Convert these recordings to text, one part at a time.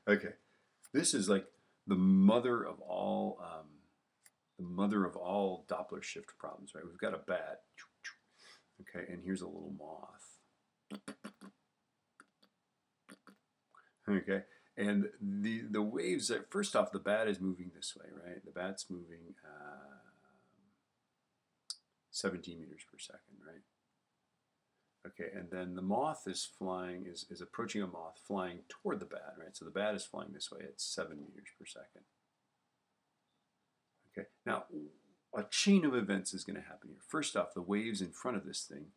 Okay, this is like the mother of all Doppler shift problems, right? We've got a bat, okay, and here's a little moth, okay, and the waves that first off, the bat is moving this way, right? The bat's moving 17 meters per second, right? Okay, and then the moth is flying, is approaching a moth flying toward the bat, right? So the bat is flying this way at 7 meters per second. Okay, now a chain of events is going to happen here. First off, the waves in front of this thing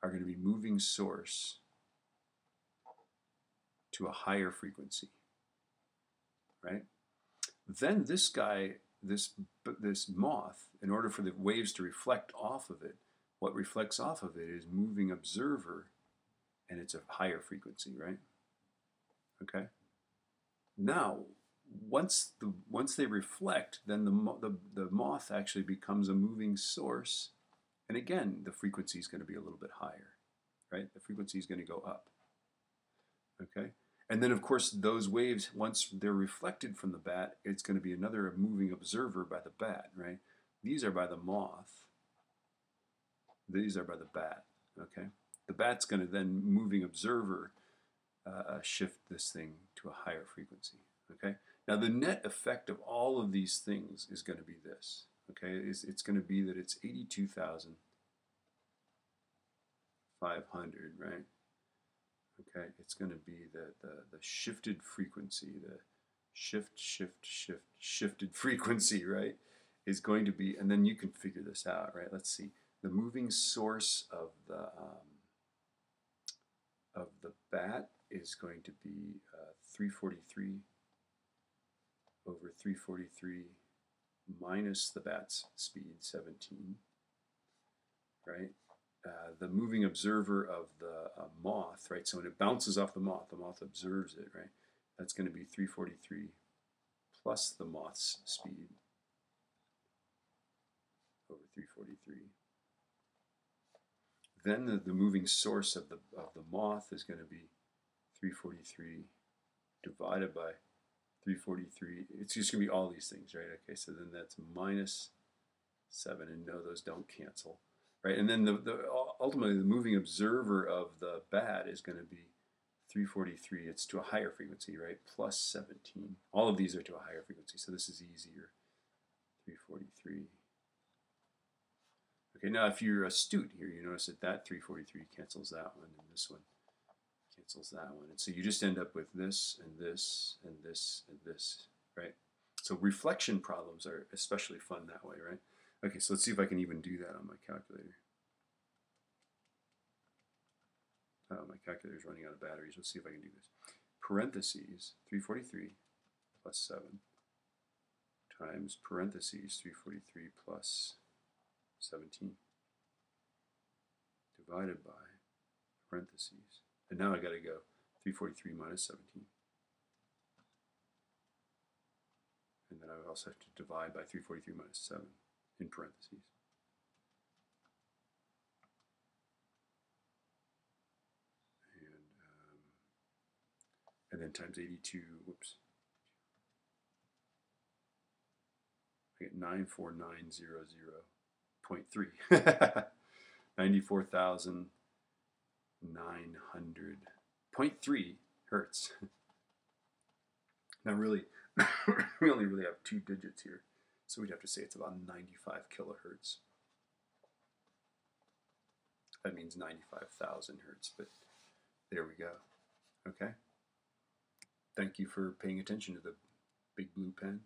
are going to be moving source to a higher frequency, right? Then this guy, this moth, in order for the waves to reflect off of it, what reflects off of it is moving observer, and it's a higher frequency, right? Okay. Now, once they reflect, then the moth actually becomes a moving source, and again, the frequency is going to be a little bit higher, right? The frequency is going to go up. Okay. And then, of course, those waves, once they're reflected from the bat, it's going to be another moving observer by the bat, right? These are by the moth. These are by the bat, okay? The bat's going to then, moving observer, shift this thing to a higher frequency, okay? Now, the net effect of all of these things is going to be this, okay? It's going to be that it's 82,500, right? Okay, it's going to be the shifted frequency, the shifted frequency, right, is going to be, and then you can figure this out, right? Let's see. The moving source of the bat is going to be 343 over 343 minus the bat's speed, 17, right? The moving observer of the moth, right? So when it bounces off the moth observes it, right? That's going to be 343 plus the moth's speed over 343. Then the moving source of the moth is going to be 343 divided by 343. It's just going to be all these things, right? Okay, so then that's minus 7, and no, those don't cancel, right? And then ultimately the moving observer of the bat is going to be 343. It's to a higher frequency, right? Plus 17. All of these are to a higher frequency, so this is easier. 343. Okay, now if you're astute here, you notice that 343 cancels that one, and this one cancels that one. And so you just end up with this, and this, and this, and this, right? So reflection problems are especially fun that way, right? Okay, so let's see if I can even do that on my calculator. Oh, my calculator is running out of batteries. Let's see if I can do this. Parentheses, 343 plus 7 times parentheses 343 plus 17 divided by parentheses. And now I got to go 343 minus 17. And then I would also have to divide by 343 minus 7 in parentheses. And then times 82, whoops. I get 94900.3. 94,900.3 hertz. Now really, we only really have 2 digits here, so we'd have to say it's about 95 kilohertz. That means 95,000 hertz, but there we go. Okay? Thank you for paying attention to the big blue pen.